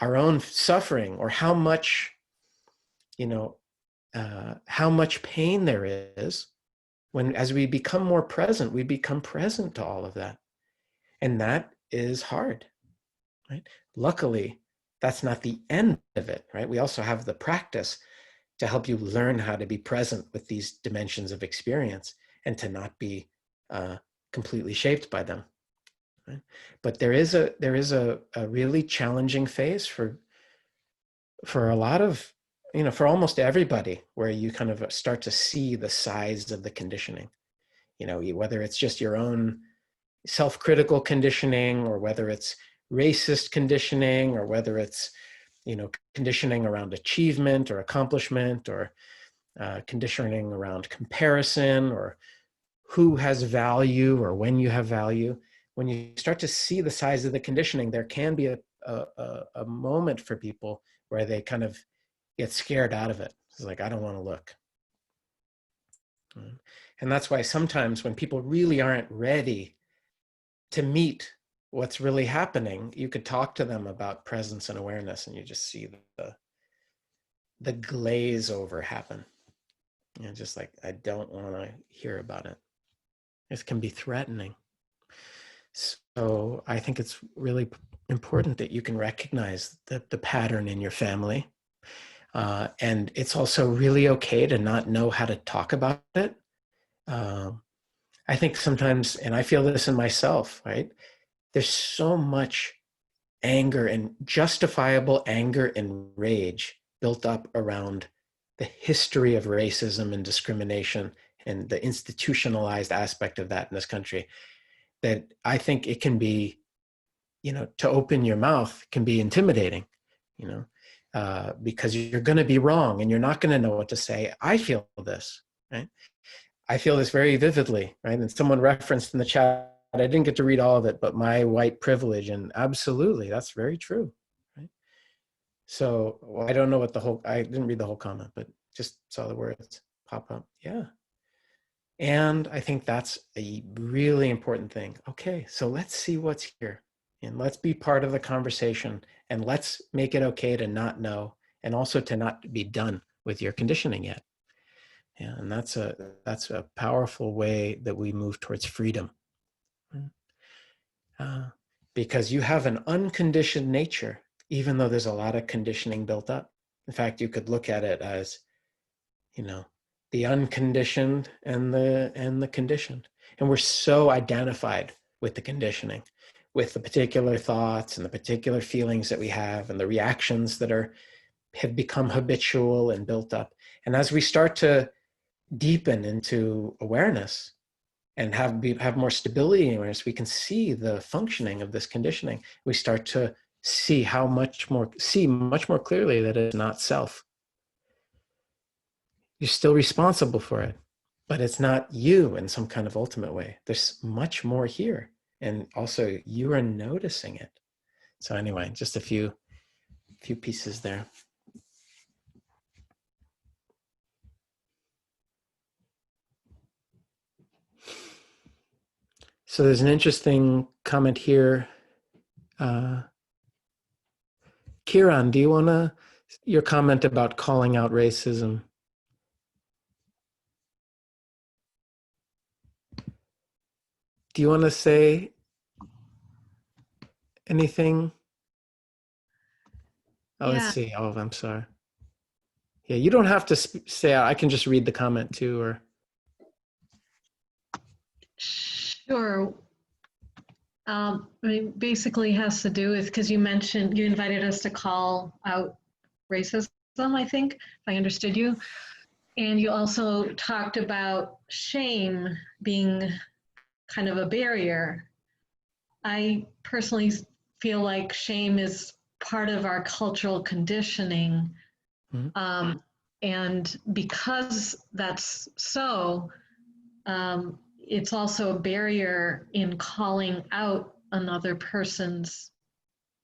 our own suffering or how much you know, how much pain there is when, as we become more present, we become present to all of that. And that is hard, right? Luckily, that's not the end of it, right? We also have the practice to help you learn how to be present with these dimensions of experience and to not be completely shaped by them. Right? But there is a really challenging phase for a lot of, for almost everybody, where you kind of start to see the size of the conditioning. Whether it's just your own self-critical conditioning, or whether it's racist conditioning, or whether it's conditioning around achievement or accomplishment, or conditioning around comparison, or who has value or when you have value. When you start to see the size of the conditioning, there can be a moment for people where they kind of get scared out of it. It's like, I don't want to look. And that's why sometimes when people really aren't ready to meet what's really happening, you could talk to them about presence and awareness, and you just see the glaze over happen. Just like, I don't want to hear about it. It can be threatening. So I think it's really important that you can recognize the pattern in your family. And it's also really okay to not know how to talk about it. I think sometimes, and I feel this in myself, right? There's so much anger, and justifiable anger and rage built up around the history of racism and discrimination and the institutionalized aspect of that in this country, that I think it can be, to open your mouth can be intimidating, because you're going to be wrong and you're not going to know what to say. I feel this, right? I feel this very vividly, right? And someone referenced in the chat, I didn't get to read all of it, but my white privilege, and absolutely, that's very true, right? So I don't know I didn't read the whole comment, but just saw the words pop up. Yeah. And I think that's a really important thing. Okay, so let's see what's here, and let's be part of the conversation, and let's make it okay to not know, and also to not be done with your conditioning yet. Yeah, and that's a powerful way that we move towards freedom. Because you have an unconditioned nature, even though there's a lot of conditioning built up. In fact, you could look at it as, the unconditioned and the conditioned. And we're so identified with the conditioning, with the particular thoughts and the particular feelings that we have, and the reactions that have become habitual and built up. And as we start to deepen into awareness and have more stability in awareness, we can see the functioning of this conditioning. We start to see much more clearly that it's not self. You're still responsible for it, but it's not you in some kind of ultimate way. There's much more here. And also you are noticing it. So anyway, just a few pieces there. So there's an interesting comment here. Kiran, do you want to, your comment about calling out racism? Do you want to say anything? Oh, let's see. Oh, I'm sorry. Yeah, you don't have to say, I can just read the comment too, or. Sure. Basically has to do with, because you invited us to call out racism, I think, if I understood you. And you also talked about shame being kind of a barrier. I personally feel like shame is part of our cultural conditioning. Mm-hmm. And because that's so, it's also a barrier in calling out another person's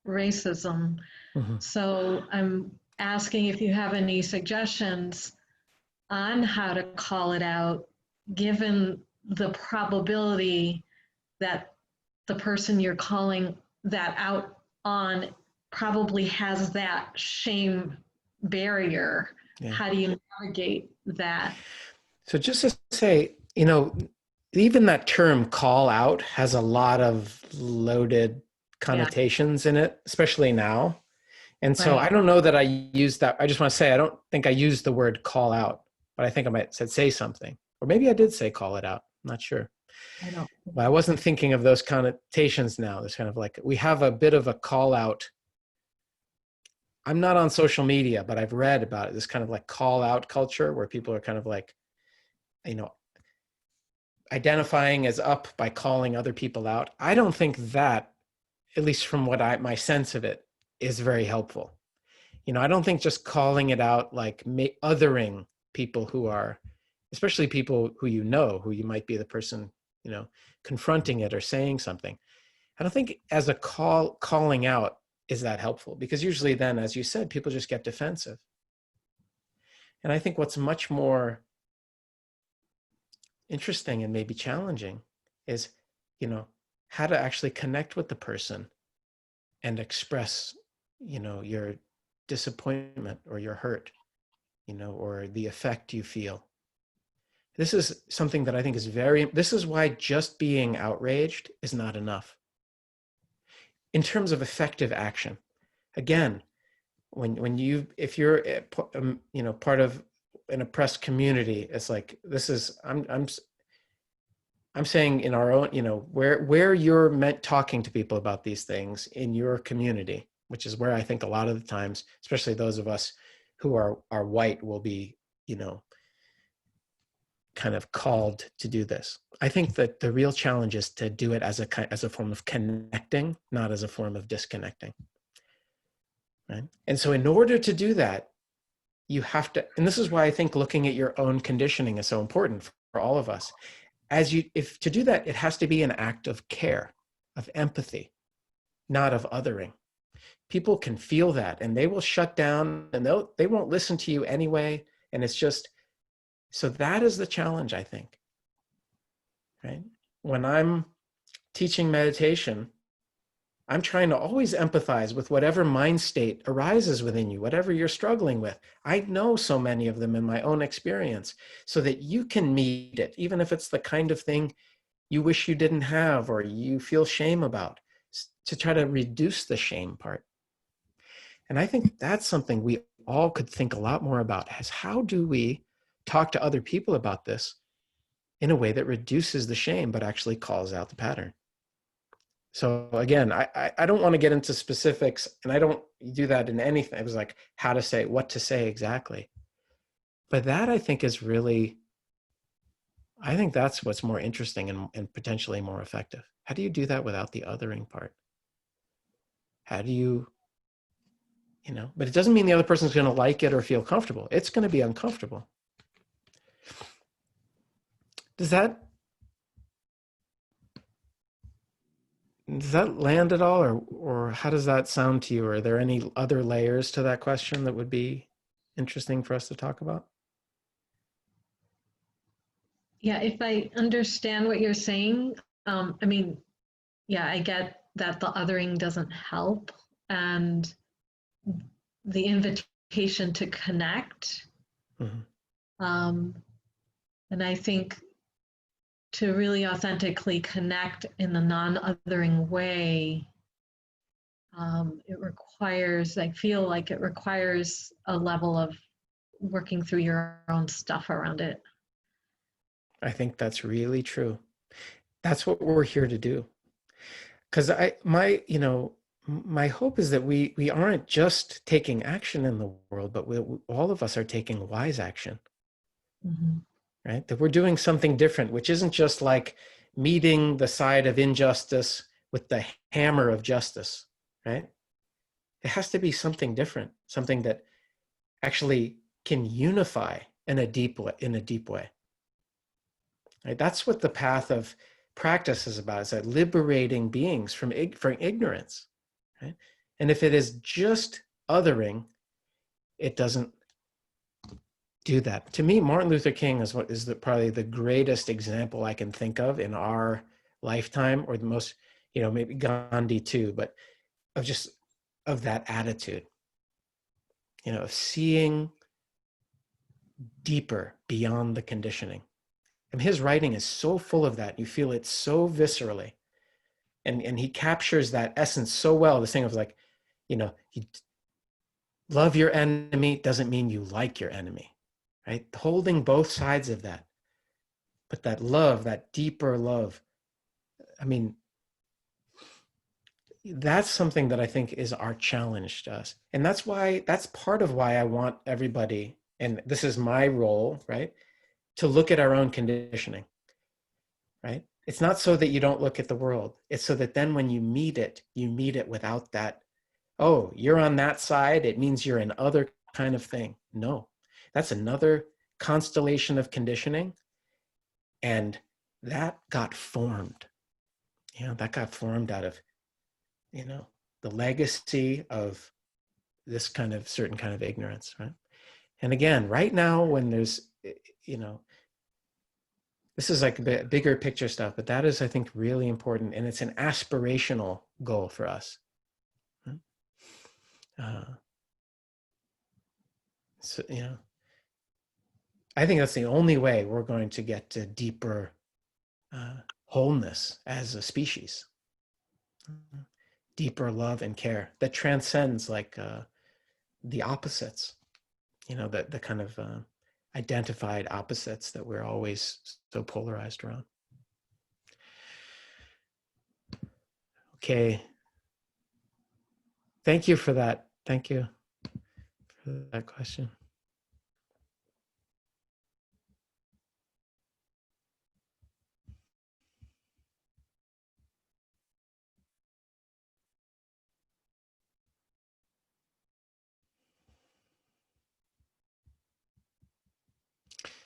racism. Mm-hmm. So I'm asking if you have any suggestions on how to call it out, given the probability that the person you're calling that out on probably has that shame barrier Yeah. how do you navigate that? So just to say, even that term call out has a lot of loaded connotations in it, especially now. And so I Right. don't know that I use that. I just want to say, I don't think I used the word call out, but I think I might say something, or maybe I did say call it out. I'm not sure. I don't. But I wasn't thinking of those connotations now. There's kind of like, we have a bit of a call out. I'm not on social media, but I've read about it. This kind of like call out culture where people are kind of like, identifying as up by calling other people out. I don't think that, at least from what my sense of it, is very helpful. I don't think just calling it out, like othering people who are, especially people who who you might be the person, confronting it or saying something. I don't think as a calling out is that helpful, because usually then, as you said, people just get defensive. And I think what's much more interesting and maybe challenging is, how to actually connect with the person and express, your disappointment or your hurt, or the effect you feel. This is something that I think is this is why just being outraged is not enough. In terms of effective action, again, if you're, part of an oppressed community, it's like, I'm saying in our own, where you're talking to people about these things in your community, which is where I think a lot of the times, especially those of us who are white, will be, kind of called to do this. I think that the real challenge is to do it as a form of connecting, not as a form of disconnecting. Right? And so in order to do that, you have to, and this is why I think looking at your own conditioning is so important for all of us. If to do that, it has to be an act of care, of empathy, not of othering. People can feel that and they will shut down and they won't listen to you anyway. And it's just, so that is the challenge, I think, right? When I'm teaching meditation, I'm trying to always empathize with whatever mind state arises within you, whatever you're struggling with. I know so many of them in my own experience, so that you can meet it, even if it's the kind of thing you wish you didn't have or you feel shame about, to try to reduce the shame part. And I think that's something we all could think a lot more about, is how do we talk to other people about this in a way that reduces the shame, but actually calls out the pattern. So again, I don't want to get into specifics, and I don't do that in anything. It was like what to say exactly. But that, I think, is really, I think that's what's more interesting and potentially more effective. How do you do that without the othering part? How do you, but it doesn't mean the other person's going to like it or feel comfortable. It's going to be uncomfortable. Does that land at all, or how does that sound to you? Are there any other layers to that question that would be interesting for us to talk about? Yeah, if I understand what you're saying, I get that the othering doesn't help, and the invitation to connect. Mm-hmm. And I think to really authentically connect in a non-othering way, I feel like it requires a level of working through your own stuff around it. I think that's really true. That's what we're here to do. Because my hope is that we aren't just taking action in the world, but all of us are taking wise action. Mm-hmm. Right? That we're doing something different, which isn't just like meeting the side of injustice with the hammer of justice, right? It has to be something different, something that actually can unify in a deep way. Right? That's what the path of practice is about, is that liberating beings from ignorance. Right? And if it is just othering, it doesn't do that. To me, Martin Luther King is probably the greatest example I can think of in our lifetime, or the most, maybe Gandhi too, but of that attitude, of seeing deeper beyond the conditioning. And his writing is so full of that. You feel it so viscerally. And he captures that essence so well. This thing of like, you know, you love your enemy doesn't mean you like your enemy, right? Holding both sides of that. But that love, that deeper love, I mean, that's something that I think is our challenge to us. And that's part of why I want everybody, and this is my role, right? To look at our own conditioning, right? It's not so that you don't look at the world. It's so that then when you meet it without that, oh, you're on that side, it means you're an other kind of thing. No, that's another constellation of conditioning. And that got formed. That got formed out of, the legacy of this kind of certain kind of ignorance, right? And again, right now, when there's, this is like bigger picture stuff, but that is, I think, really important. And it's an aspirational goal for us. So, I think that's the only way we're going to get to deeper wholeness as a species. Deeper love and care that transcends like the opposites, the kind of identified opposites that we're always so polarized around. Okay. Thank you for that. Thank you for that question.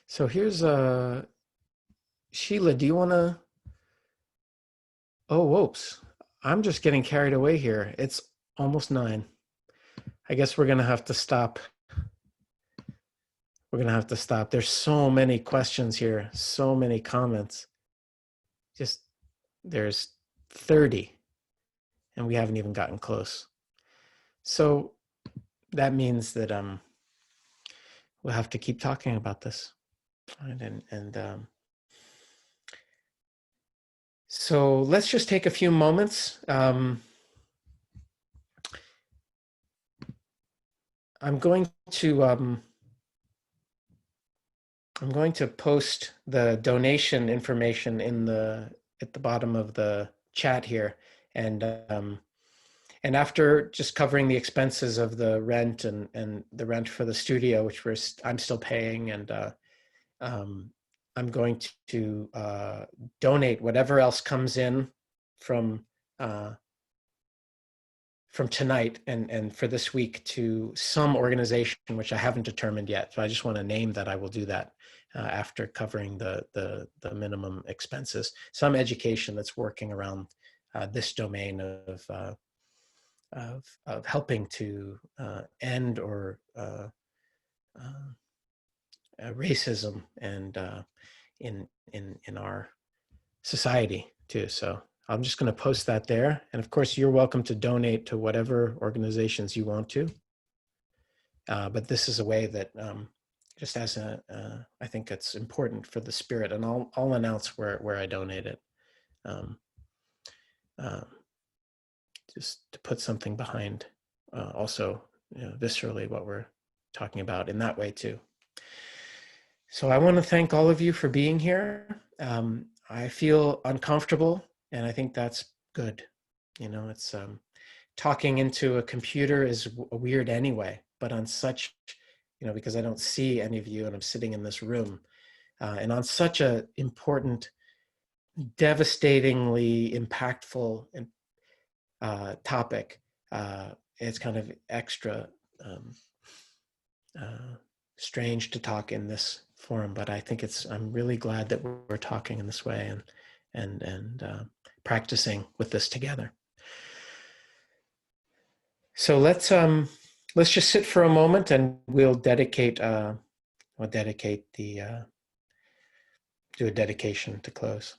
So here's Sheila, do you want to? Oh, whoops. I'm just getting carried away here. It's almost 9. I guess we're going to have to stop. We're going to have to stop. There's so many questions here, so many comments. There's 30, and we haven't even gotten close. So that means that we'll have to keep talking about this. So let's just take a few moments. I'm going to post the donation information at the bottom of the chat here, and after just covering the expenses of the rent and the rent for the studio, which I'm still paying, and I'm going to donate whatever else comes in from tonight and for this week to some organization which I haven't determined yet. So I just want to name that I will do that after covering the minimum expenses. Some education that's working around this domain of helping to end or racism and in our society too. So I'm just going to post that there. And of course, you're welcome to donate to whatever organizations you want to. But this is a way that just as I think it's important for the spirit, and I'll announce where I donate it. Just to put something behind also viscerally what we're talking about in that way too. So I want to thank all of you for being here. I feel uncomfortable, and I think that's good. It's talking into a computer is weird anyway, but on such, because I don't see any of you and I'm sitting in this room, and on such a important, devastatingly impactful topic, it's kind of extra strange to talk in this forum, but I think I'm really glad that we're talking in this way and practicing with this together. So let's just sit for a moment, and we'll dedicate do a dedication to close.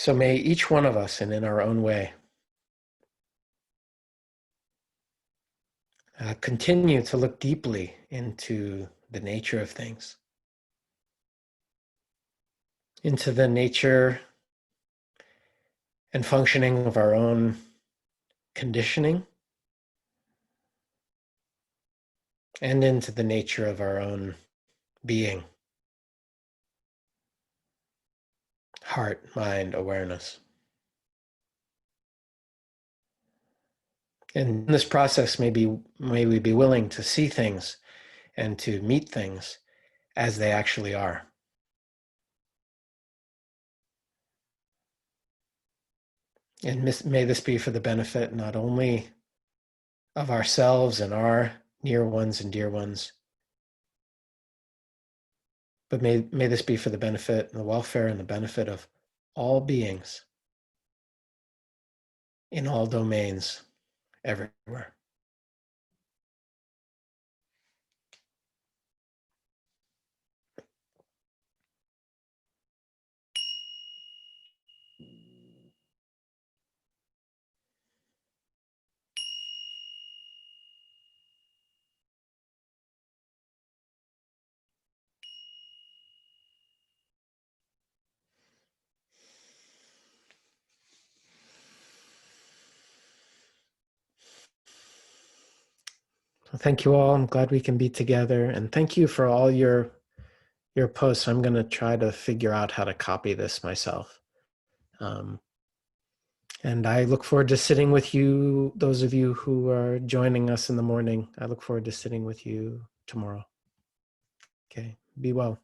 So may each one of us, and in our own way, continue to look deeply into the nature of things, into the nature and functioning of our own conditioning, and into the nature of our own being, heart, mind, awareness. And in this process, may we be willing to see things and to meet things as they actually are. And may this be for the benefit not only of ourselves and our near ones and dear ones, but may this be for the benefit and the welfare and the benefit of all beings in all domains, everywhere. Well, thank you all. I'm glad we can be together. And thank you for all your posts. I'm going to try to figure out how to copy this myself. And I look forward to sitting with you, those of you who are joining us in the morning. I look forward to sitting with you tomorrow. Okay, be well.